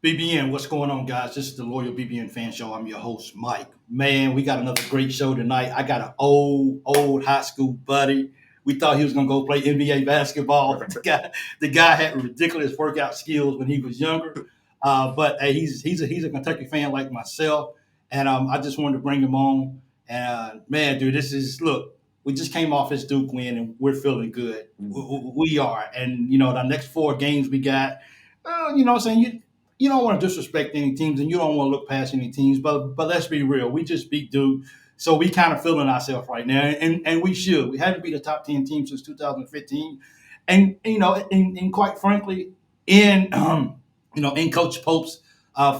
BBN, what's going on, guys? This is the Loyal BBN Fan Show. I'm your host, Mike. Man, we got another great show tonight. I got an old high school buddy. We thought he was gonna go play NBA basketball, but the guy had ridiculous workout skills when he was younger. But hey, he's a Kentucky fan like myself, and I just wanted to bring him on. And man, dude, this is look. We just came off his Duke win, and we're feeling good. We are, and the next four games we got. What I'm saying, you don't want to disrespect any teams and you don't want to look past any teams, but let's be real. We just beat Duke. So we kind of feeling ourselves right now, and we should. We haven't been a top 10 team since 2015. And quite frankly, in in Coach Pope's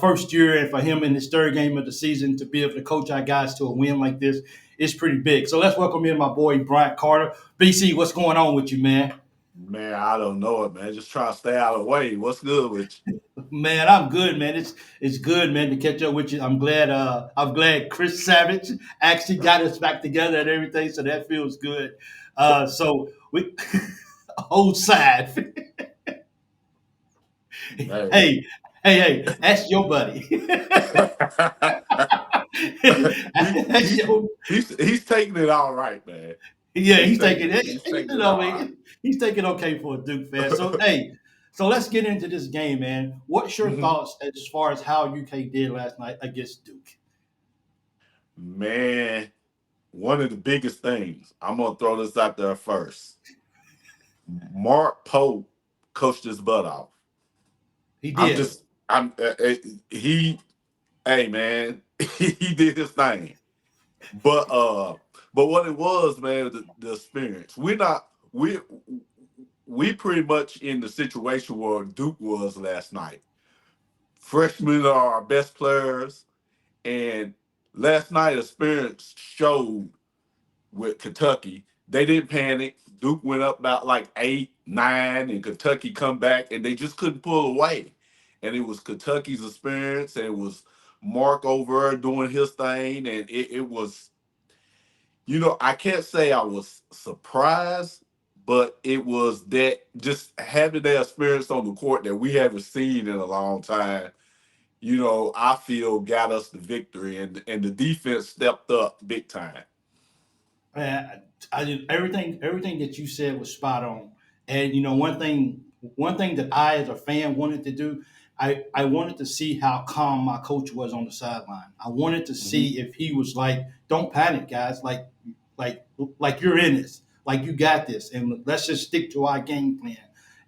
first year, and for him in his third game of the season to be able to coach our guys to a win like this is pretty big. So let's welcome in my boy Bryant Carter. BC, what's going on with you, man? Man, I don't know it, man. Just trying to stay out of the way. What's good with Man, I'm good, man. It's good, man, to catch up with you. I'm glad Chris Savage actually got us back together and everything, so that feels good. So we old side. you? Man. That's your buddy. he, That's he, your he's taking it all right, man. Yeah, He's he's taking taking it. he's taking it all right. He's taking okay for a Duke fan. So hey, so let's get into this game, man. What's your Mhm. thoughts as far as how UK did last night against Duke? Man, one of the biggest things, I'm gonna throw this out there first. Mark Pope coached his butt off. He I'm did. just I'm he hey man, he did his thing. But but what it was, man, the experience. We pretty much in the situation where Duke was last night. Freshmen are our best players, and last night experience showed with Kentucky. They didn't panic. Duke went up about like 8, 9, and Kentucky come back, and they just couldn't pull away. And it was Kentucky's experience, and it was Mark over doing his thing, and it was I can't say I was surprised, but it was that just having that experience on the court that we haven't seen in a long time, I feel got us the victory and the defense stepped up big time. Man, everything that you said was spot on. And one thing that I as a fan wanted to do, I wanted to see how calm my coach was on the sideline. I wanted to Hmm. see if he was like, "Don't panic, guys. Like like you're in this. Like you got this, and let's just stick to our game plan."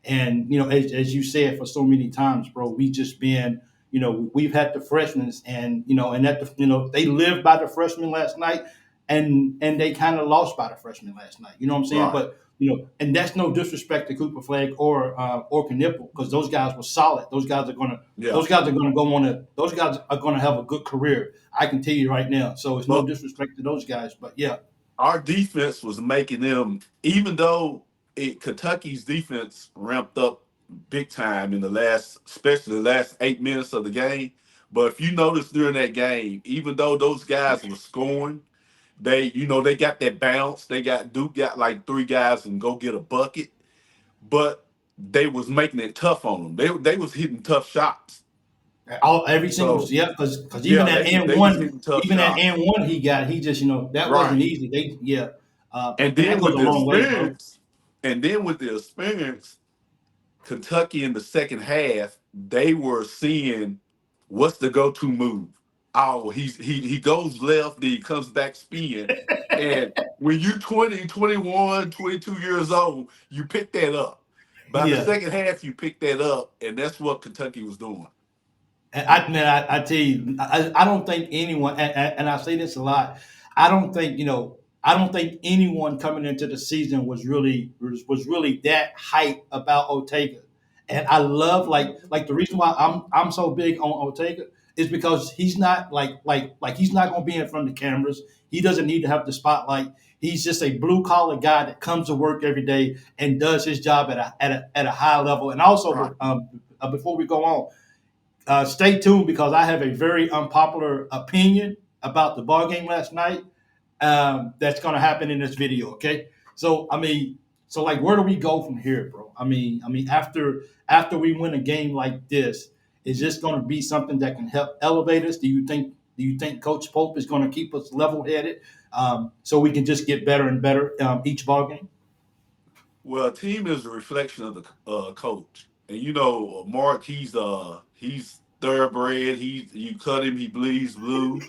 And as you said for so many times, bro, we just been. We've had the freshmen, and they lived by the freshmen last night, and they kind of lost by the freshman last night. You know what I'm saying? Right. But and that's no disrespect to Cooper Flag or Knipple, because those guys were solid. Yeah. Those guys are gonna have a good career. I can tell you right now. So it's no But disrespect to those guys, but yeah, our defense was making them, even though Kentucky's defense ramped up big time in especially the last 8 minutes of the game. But if you notice during that game, even though those guys were scoring, they got that bounce. Duke got like three guys and go get a bucket, but they was making it tough on them. They was hitting tough shots. every single So yeah, because even yeah, that and they was one, hitting tough even that shots. and one he got, he just that wasn't Right. easy. They yeah, And and that then goes with a the long way, bro. experience, and then with the experience, Kentucky in the second half, they were seeing what's the go-to move. Oh, he goes left, then he comes back spin. And when you 20, 21, 22 years old, you pick that up. By the Yeah. second half, you pick that up, and that's what Kentucky was doing. I tell you, I don't think anyone, and I say this a lot. I don't think I don't think anyone coming into the season was really that hype about Ortega. And I love like the reason why I'm so big on Ortega is because he's not like he's not going to be in front of the cameras. He doesn't need to have the spotlight. He's just a blue collar guy that comes to work every day and does his job at a high level. And Right. also, before we go on, stay tuned because I have a very unpopular opinion about the ball game last night. That's going to happen in this video. Okay, so like, where do we go from here, bro? I mean, after we win a game like this, Is this going to be something that can help elevate us? Do you think Coach Pope is going to keep us level headed, so we can just get better and better each ball game? Well, a team is a reflection of the coach, and you know, Mark, he's thoroughbred. You cut him, he bleeds blue,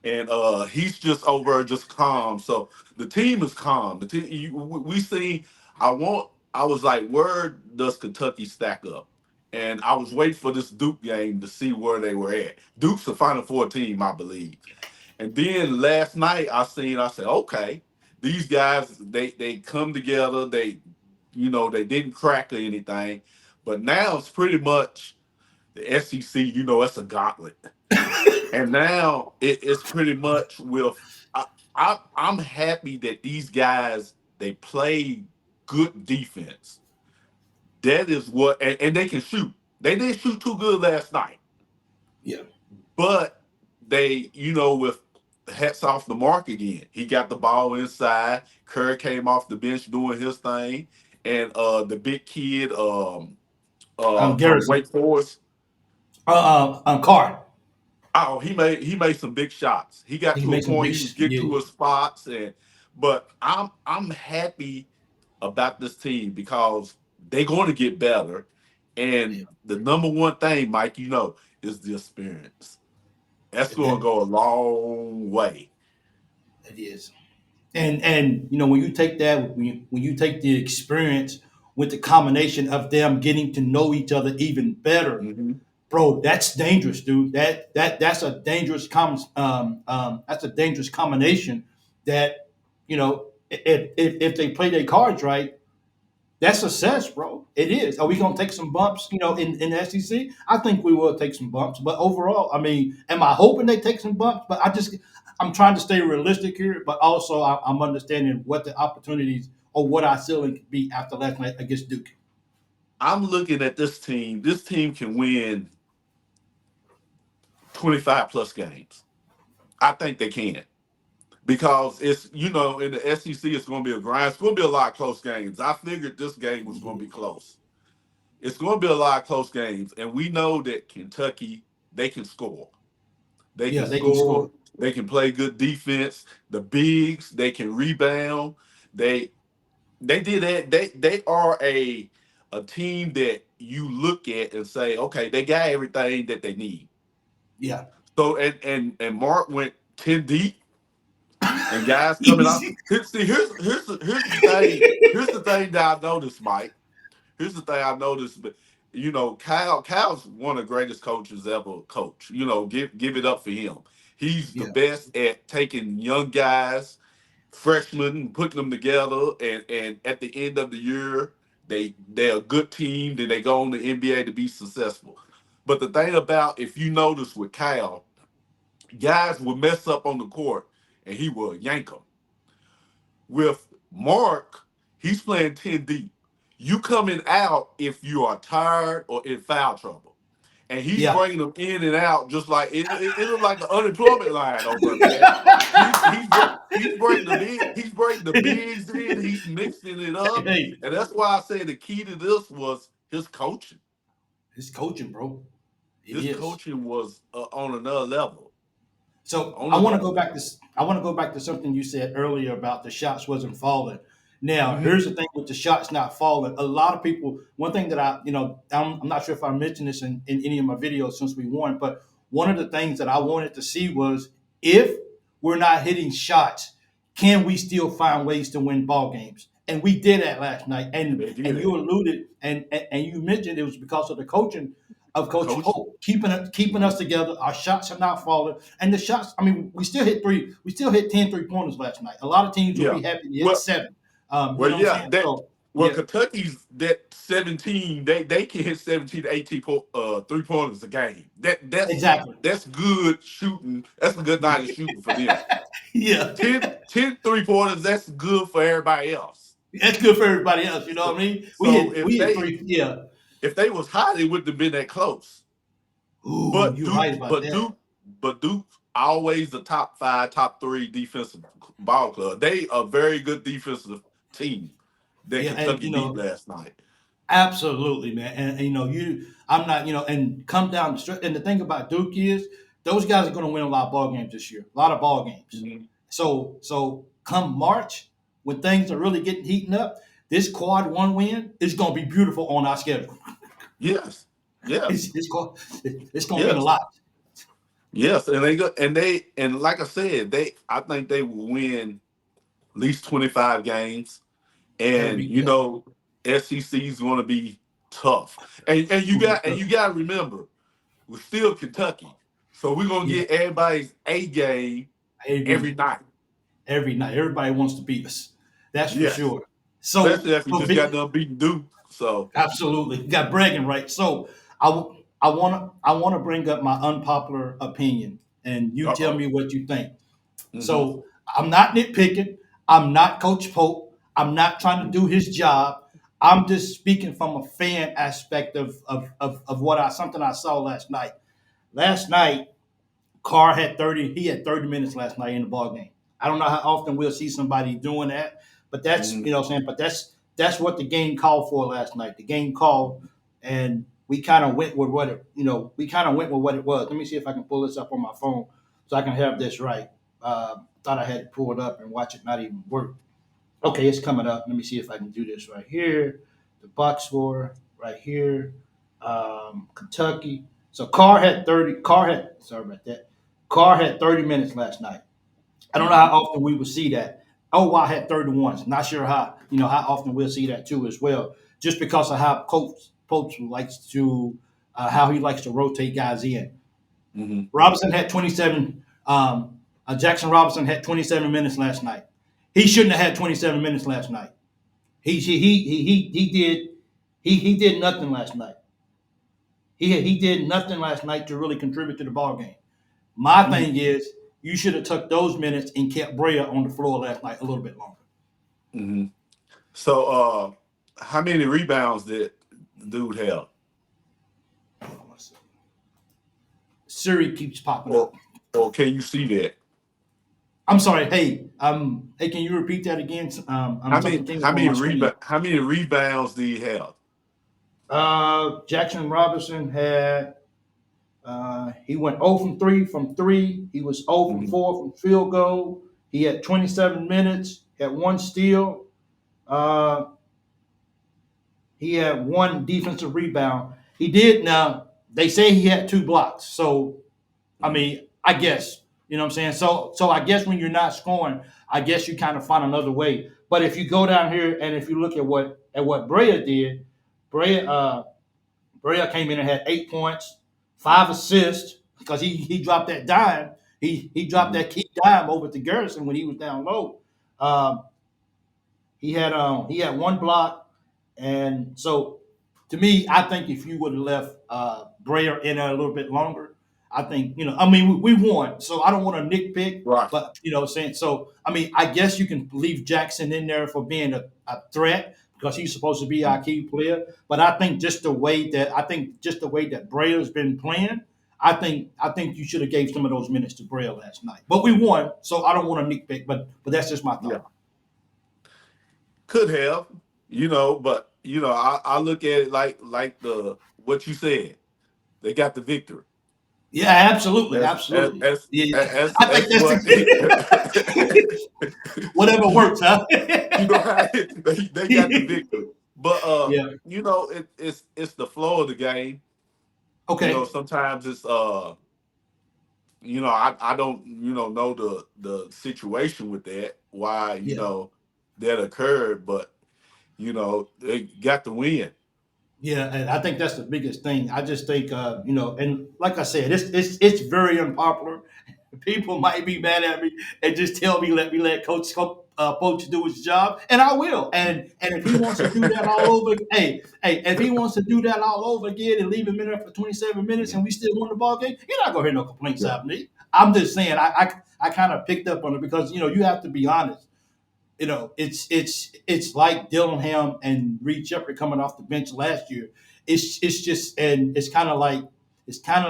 and he's just over just calm. So the team is calm. The team we see. I was like, where does Kentucky stack up? And I was waiting for this Duke game to see where they were at. Duke's the Final Four team, I believe. And then last night I said, okay, these guys they come together. They didn't crack or anything, but now it's pretty much the SEC. It's a gauntlet, and now it's pretty much with. I'm happy that these guys they play good defense. That is what, and they can shoot. They didn't shoot too good last night, Yeah, but with hats off the mark again. He got the ball inside. Kerr came off the bench doing his thing, and the big kid from Garrison, Wake Forest. Carr. Oh, he made some big shots. He got He to a makes some point big, he was getting to yeah, his spots, but I'm happy about this team because they're going to get better. yeah. And the number one thing, Mike, is the experience. That's going to That, go a long way. that is. And when you take that, when you take the experience with the combination of them getting to know each other even better, Hmm. bro, that's dangerous, dude. That's a dangerous that's a dangerous combination. That if they play their cards right, that's success, bro. It is. Are we gonna take some bumps, in the SEC? I think we will take some bumps, but overall, I mean, am I hoping they take some bumps? But I'm trying to stay realistic here, but also I'm understanding what the opportunities or what our ceiling could be after last night against Duke. I'm looking at this team. This team can win 25 plus games. I think they can. Because it's in the SEC it's going to be a grind. It's going to be a lot of close games. I figured this game was going to be close. It's going to be a lot of close games, and we know that Kentucky they can score. They can Yeah, they can score. score. They can play good defense. The bigs they can rebound. They they did that. They are a team that you look at and say, okay, they got everything that they need. Yeah. So and Mark went 10 deep and guys coming out. Easy. See, here's the thing. Here's the thing that I noticed, Mike. Here's the thing I noticed, but Kyle's one of the greatest coaches ever coached. Give it up for him. He's the Yeah. best at taking young guys, freshmen, and putting them together, and at the end of the year, they're a good team. Then they go on the NBA to be successful. But the thing about if you notice with Kyle, guys would mess up on the court and he will yank them. With Mark, he's playing 10 deep. You coming out if you are tired or in foul trouble. And he's Yeah. bringing them in and out just like it looks like the unemployment line over there. He's bringing the bigs in, he's mixing it up. Hey, And that's why I say the key to this was his coaching. it's coaching, bro. It His is. coaching was on another level. So On I want to another go back level. to I want to go back to something you said earlier about the shots wasn't falling. Now, Hmm. here's the thing with the shots not falling. A lot of people. One thing that I'm not sure if I mentioned this in any of my videos since we won, but one of the things that I wanted to see was if we're not hitting shots, can we still find ways to win ball games? And we did that last night. And They did and you it. alluded and you mentioned it was because of the coaching of The Coach coaching. Pope, keeping us together. Our shots are not falling. And the shots, I mean, we still hit three. We still hit 10 3 pointers last night. A lot of teams will Yeah. be happy to hit Well, seven. You Well, know what I'm yeah, saying? that So, well, yeah, Kentucky's that 17. They can hit 17 to 18 3 pointers a game. exactly. That's good shooting. That's a good night of shooting for them. Yeah, 10 3 pointers. That's good for everybody else. that's good for everybody else. You know what So I mean? We so hit we hit three. Yeah. if they was high, they wouldn't have been that close. Ooh, But you're right Duke, about but that. Duke, but Duke always the top five, top three defensive ball club. They a very good defensive team that Yeah, and Kentucky beat last night. absolutely, man. And I'm not, and come down the stretch. And the thing about Duke is those guys are going to win a lot of ball games this year, a lot of ball games. Mhm. So come March, when things are really getting heating up, this quad one win is going to be beautiful on our schedule. Yes, yes, It's going to mean a yes, lot. yes, and they go and like I said, I think they will win at least 25 games, That'll and be good. SEC is going to be tough, and you got to remember we're still Kentucky, so we're gonna Yeah, get everybody's A game every every night. every night, everybody wants to beat us. That's for Yes, sure. especially So, if you just got done beating Duke. So, absolutely, you got bragging right. So, I wanna bring up my unpopular opinion, and you tell uh-oh. me what you think. Mm-hmm. So, I'm not nitpicking. I'm not Coach Pope. I'm not trying to do his job. I'm just speaking from a fan aspect of what something I saw last night. Last night, Carr had 30. He had 30 minutes last night in the ball game. I don't know how often we'll see somebody doing that, but that's Mm-hmm. what I'm saying. But that's what the game called for last night. The game called, and we kind of went with what we kind of went with what it was. Let me see if I can pull this up on my phone so I can have this right. Thought I had to pull it up and watch it not even work. Okay, it's coming up. Let me see if I can do this right here. The box score right here. Kentucky. So Carr had 30. Carr had sorry about that. Carr had 30 minutes last night. I don't know how Mm-hmm. often we will see that. Oh, I had 31. Not sure how often we'll see that too as well. Just because of how Coach likes to how he likes to rotate guys in. Mm-hmm. Robinson had 27. Jackson Robinson had 27 minutes last night. He shouldn't have had 27 minutes last night. He did he did nothing last night. He did nothing last night to really contribute to the ball game. My Mm-hmm. thing is you should have took those minutes and kept Brea on the floor last night a little bit longer. Mm-hmm. So, how many rebounds did the dude have? Siri keeps popping Or, up. or can you see that? I'm sorry. Hey, can you repeat that again? Something came up on my screen. How many rebounds did he have? Jackson Robinson had he went 0 from 3 from 3. He was 0 from Mm-hmm. 4 from field goal. He had 27 minutes, had one steal. Uh, he had one defensive rebound. He did now. They say he had two blocks. So I Mm-hmm. mean, I guess what I'm saying. So I guess when you're not scoring, I guess you kind of find another way. But if you go down here and if you look at what Brea did, Brea Brea came in and had 8 points, 5 assists because he dropped that dime. He dropped Mm-hmm. that key dime over to Garrison when he was down low. Um, he had one block, and so to me, I think if you would have left Brea in there a little bit longer, I think I mean we won, so I don't want to nitpick, Right. but saying so. I mean, I guess you can leave Jackson in there for being a threat because he's supposed to be our key player. But I think just the way that Brea's been playing, I think you should have gave some of those minutes to Brea last night. But we won, so I don't want to nitpick, but that's just my Yeah. thought. Could have, but I look at it like the what you said. They got the victory. Yeah, absolutely, As as absolutely. as Yeah, as, I think as that's what whatever you works, huh? you know how they got the victory. But Yeah. it's the flow of the game. Okay. Sometimes it's I don't know the situation with that why Yeah. that occurred, but they got the win. Yeah, and I think that's the biggest thing. I just think, and like I said, it's very unpopular. People might be mad at me and just tell me let Coach do his job, and I will. And if he wants to do that all over, if he wants to do that all over again and leave him in there for 27 minutes and we still won the ball game, you're not gonna hear no complaints Yeah. out of me. I'm just saying, I kind of picked up on it because you have to be honest. It's like Dillingham and Reed Shepherd coming off the bench last year. It's just and it's kind of like it's kind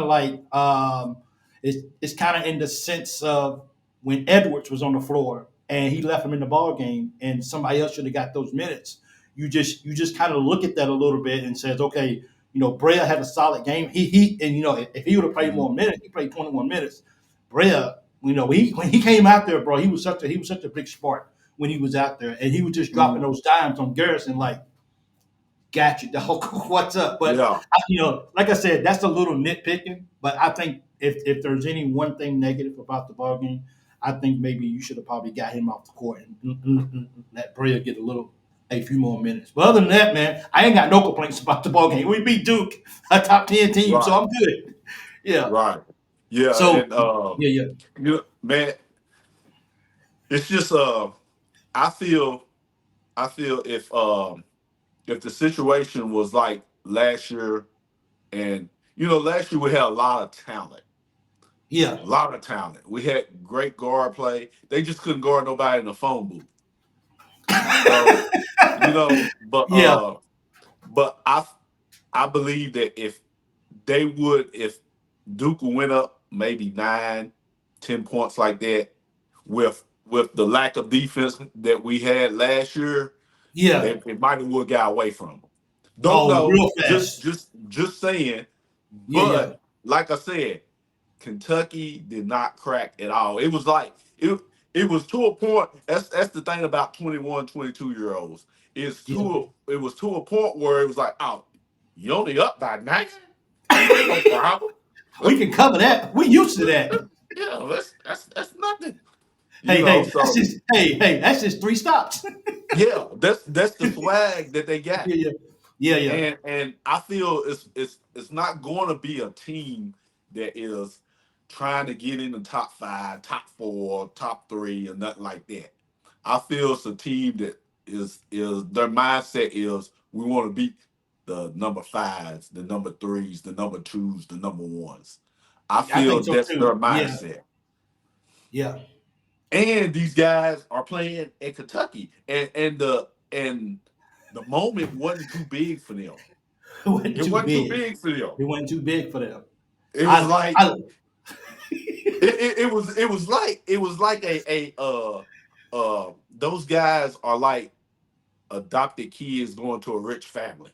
of in the sense of when Edwards was on the floor and he left him in the ball game and somebody else should have got those minutes. You just kind of look at that a little bit and says, okay, Brea had a solid game. He and if he would have played Mhm. more minutes, he played 21 minutes. Brea, when he came out there, bro, he was such a big spark when he was out there, and he was just dropping Mhm. those dimes on Garrison like, got you, dog. What's up? But Yeah, like I said, that's a little nitpicking. But I think if there's any one thing negative about the ball game, I think maybe you should have probably got him off the court and let Brea get a few more minutes. But other than that, man, I ain't got no complaints about the ball game. We beat Duke, a top 10 team, so right, I'm good. Yeah. right. Yeah, So and yeah, man, it's just I feel I feel if the situation was like last year, and last year we had yeah, a lot of talent. We had great guard play. They just couldn't guard nobody in the phone booth. So, but yeah, I believe that if Duke went up maybe 9, 10 points like that, with the lack of defense that we had last year, yeah. it might have would got away from them. Don't Oh, know, real just fast. just just saying. Yeah, yeah, But like I said, Kentucky did not crack at all. It was like it was to a point. That's the thing about 21, 22 year olds. yeah. It was to a point where it was like, oh, you only up by 9? That ain't no problem. We Let's, can cover that. We used to that. yeah, that's nothing. Hey, hey, that's So just that's just three stops. yeah, that's the swag that they got. Yeah, yeah, yeah, yeah, And I feel it's not going to be a team that is trying to get in the top 5, top 4, top 3, or nothing like that. I feel it's a team that is their mindset is we want to beat the number 5s, the number 3s, the number 2s, the number 1s. I I think feel so that's their too. Yeah, mindset. yeah. And these guys are playing in Kentucky, and the moment wasn't too big for them. It wasn't It too wasn't too big. big for them. It wasn't too big for them. It was I, like I, it was like those guys are like adopted kids going to a rich family.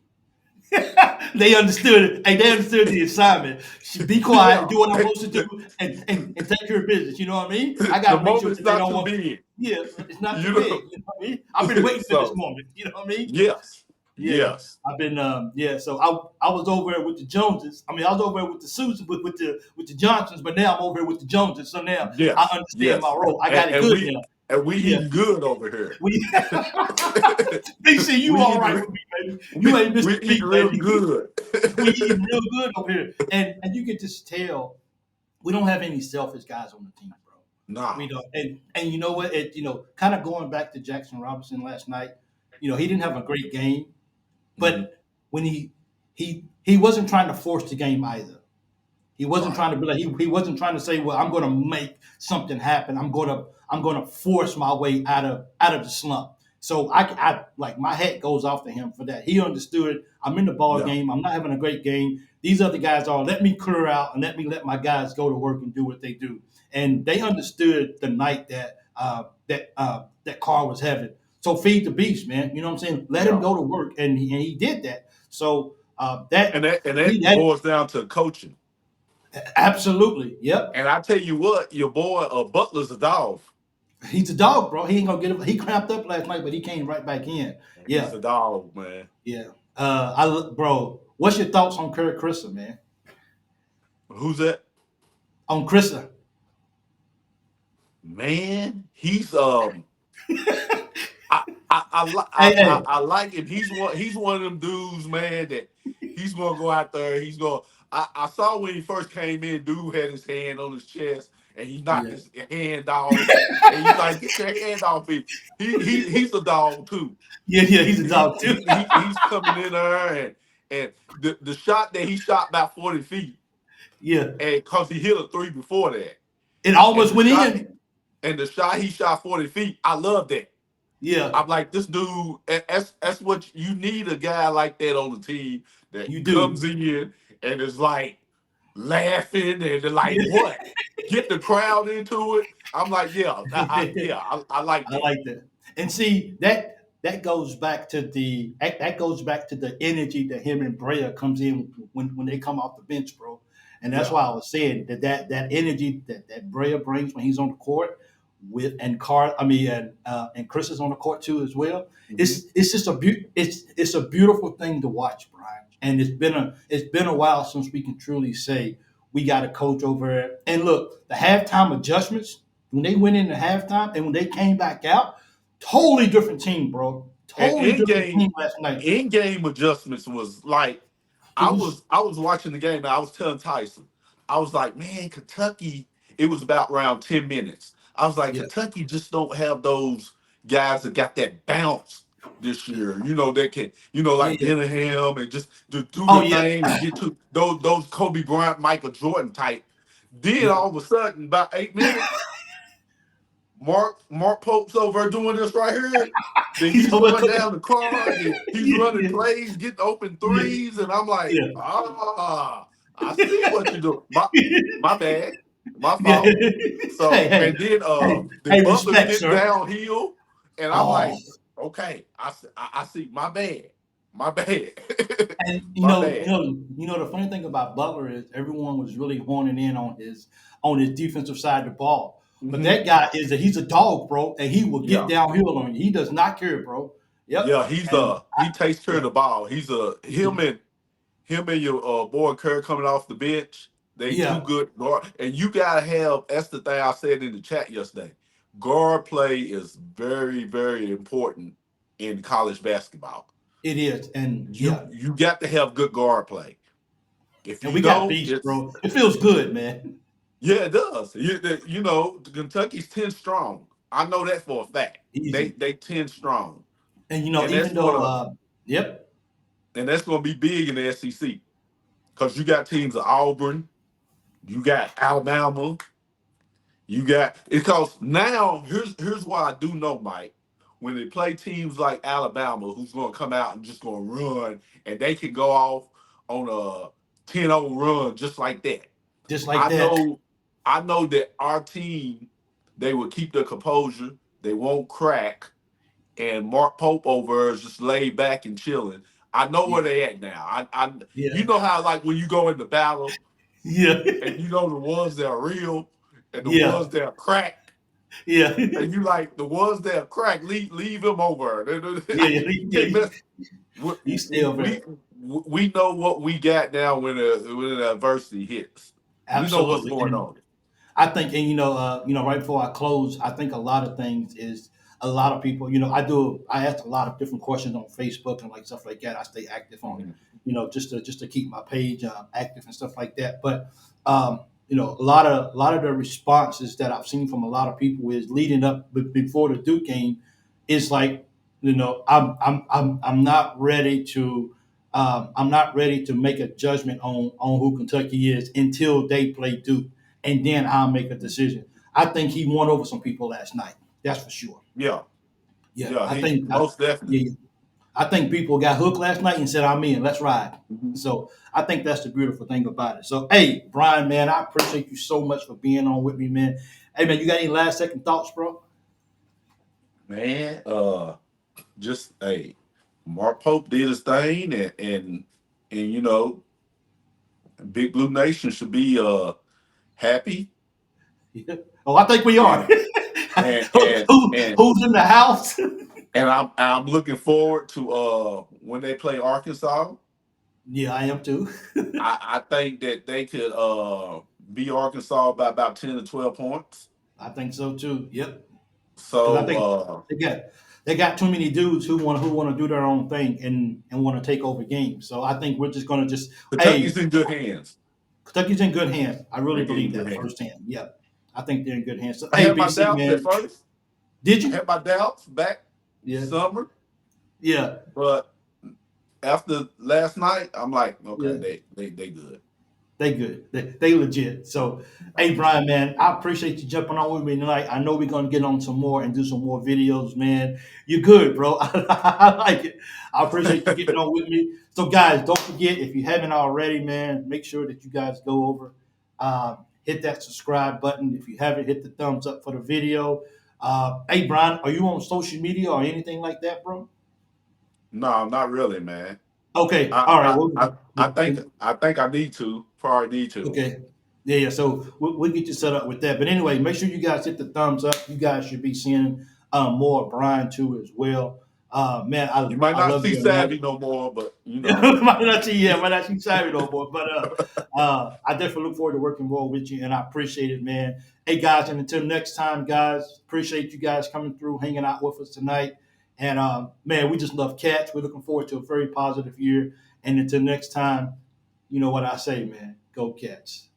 they understood it. Hey, they understood the assignment. Be quiet, Yeah, do what I'm supposed to do, and take care of business. You know what I mean? I got the to make sure moment's that they not don't too want. big, Yeah, it's not too you big. know. You know what I mean? I've been waiting for this So moment. You know what I mean? yes, Yeah, yes, I've been yeah. So I was over there with the Joneses. I mean, I was over there with the Susan with the Johnsons, but now I'm over here with the Joneses. So now I yes, understand my yes, role. I and, got it and good we now. and we Yeah, eating good over here. we BC, you we all eating right re- with me, baby? You ain't missed we a eating beat, real baby. good. We eating real good over here, and you can just tell we don't have any selfish guys on the team, bro. We Nah. don't, and you know what? Kind of going back to Jackson Robinson last night. He didn't have a great game, Hmm. but when he wasn't trying to force the game either. He wasn't Right. trying to be like he wasn't trying to say, "Well, I'm going to make something happen. I'm going to force my way out of the slump." So I like my hat goes off to him for that. He understood. I'm in the ball Yeah. game. I'm not having a great game. These other guys are. Let me clear out and let my guys go to work and do what they do. And they understood the night that Carr was having. So feed the beast, man. You know what I'm saying? Let him Yeah. go to work, and he did that. So And that that that boils down to coaching. absolutely, yep. And I tell you what, your boy Butler's a dog. He's a dog, bro. He ain't gonna get him. He cramped up last night, but he came right back in. He's Yeah, a dog, man. yeah. Bro. What's your thoughts on 𝐀𝐫𝐭𝐒𝐜𝐢𝐞𝐧𝐜𝐞𝐖𝐞𝐞𝐤𝐥𝐲, man? Who's that? On Krista. Man, I Hey, hey. I like him. He's one of them dudes, man, that he's gonna go out there. I saw when he first came in, dude had his hand on his chest and he knocked Yeah, his hand off. And he's like, get your hand off me. He's a dog too. yeah, yeah. He's a dog too. He's coming in there and the shot that he shot about 40 feet, Yeah, and because he hit a three before that. it And almost the went shot in. and the shot he shot 40 feet, I love that. Yeah, I'm like, this dude, that's what you need, a guy like that on the team that you do. comes in and is like laughing and they're like, Yeah. what? Get the crowd into it. I'm like, yeah, I I like that. like that. And see that goes back to the energy that him and Brea comes in when they come off the bench, bro. And that's Yeah. why I was saying that energy that Brea brings when he's on the court with and Car I mean and Chris is on the court too as well. Hmm. It's just it's a beautiful thing to watch, Brian. And it's been a while since we can truly say we got a coach over there. And look, the halftime adjustments when they went into halftime and when they came back out, totally different team, bro. And Totally different team last night. in game adjustments was like It was I was watching the game and I was telling Tyson, I was like, man, Kentucky, it was about around 10 minutes. I was like, yeah, Kentucky just don't have those guys that got that bounce this year. You know, that can, yeah, like yeah. Denham and just to do Oh their yeah. thing and get to those Kobe Bryant, Michael Jordan type. Then Yeah. all of a sudden, about 8 minutes, Mark Pope's over doing this right here. Then He's he's over going cooking. down the card. Then he's running Yeah, plays, getting open yeah, threes, and I'm like, yeah, I see what you're doing. My bad, my yeah. fault. Hey, So hey, and then hey, the hey, Butler's respect, getting sir. downhill, and I'm Oh, like, okay, I see. My bad, and my bad. the funny thing about Butler is everyone was really honing in on his defensive side of the ball. But Hmm. that guy he's a dog, bro, and he will get Yeah, downhill on you. He does not care, bro. Yep. yeah. And He takes care yeah, of the ball. He's a yeah, him and your boy Kerr coming off the bench, they too yeah, good guard. And you gotta have that's the thing I said in the chat yesterday. Guard play is very, very important in college basketball. it is, and yeah, You got to have good guard play. If and you we got don't, beast, it's bro. It feels good, man. yeah, it does. Kentucky's 10 strong. I know that for a fact. Easy, They 10 strong. and And that's even though, gonna yep, be big in the SEC. Because you got teams of Auburn, you got Alabama. You got it because now here's why I do know, Mike. When they play teams like Alabama, who's going to come out and just going to run, and they can go off on a 10-0 run just like that. just like I that. know, I know that our team, they will keep their composure. They won't crack, and Mark Pope over is just laid back and chilling. I know Yeah, where they at now. yeah, You know how like when you go into battle yeah, and you know the ones that are real and the yeah, ones that are crack. yeah, And you like the ones that are crack, leave them over. yeah, yeah, You yeah. can't mess. We, You stay over we there. we know what we got now when an adversity hits. We know what's Absolutely. going And on. I think, and right before I close, I think a lot of things is a lot of people. I ask a lot of different questions on Facebook and like stuff like that. I stay active on it, Mhm. just to keep my page active and stuff like that. But a lot of the responses that I've seen from a lot of people is leading up before the Duke game is like, I'm not ready to. I'm not ready to make a judgment on who Kentucky is until they play Duke, and then I'll make a decision. I think he won over some people last night. That's for sure. Yeah, Yeah, yeah, I he think. most definitely. Yeah, I think people got hooked last night and said, "I'm in. Let's ride." Mhm. So I think that's the beautiful thing about it. So, hey, Brian, man, I appreciate you so much for being on with me, man. Hey, man, you got any last second thoughts, bro? Man, just hey, Mark Pope did his thing, and Big Blue Nation should be happy Yeah. Oh, I think we are. and and Who's in the house? and I'm looking forward to when they play Arkansas. Yeah, I am too. I think that they could beat Arkansas by about 10 to 12 points. I think so too. Yep. Because I So think they got they got too many dudes who want to do their own thing and want to take over games. So I think we're just gonna just Kentucky's hey, in good hands. Kentucky's in good hands. I really They get in believe good that hands. firsthand. Yep. I think they're in good hands. So I hey, had my BC doubts at man, first. did I you? had my doubts back Yeah. summer, Yeah. but after last night, I'm like, Yeah. okay, they good. They good. They legit. So, hey, Brian, man, I appreciate you jumping on with me tonight. I know we're gonna get on some more and do some more videos, man. You're good, bro. I like it. I appreciate you getting on with me. So, guys, don't forget if you haven't already, man, make sure that you guys go over, hit that subscribe button. If you haven't, hit the thumbs up for the video. Hey, Brian, are you on social media or anything like that, bro? No, not really, man. Okay, I all right. I Well, I, I think I need to. Probably need to. okay. Yeah, yeah. So we'll get you set up with that. But anyway, make sure you guys hit the thumbs up. You guys should be seeing more of Brian too as well. Man, You might I not love see your analogy. Savvy no more, but Might not see Savvy no more. But I definitely look forward to working more with you, and I appreciate it, man. Hey guys, and until next time, guys, appreciate you guys coming through, hanging out with us tonight. And man, we just love cats. We're looking forward to a very positive year. And until next time, you know what I say, man. Go Cats.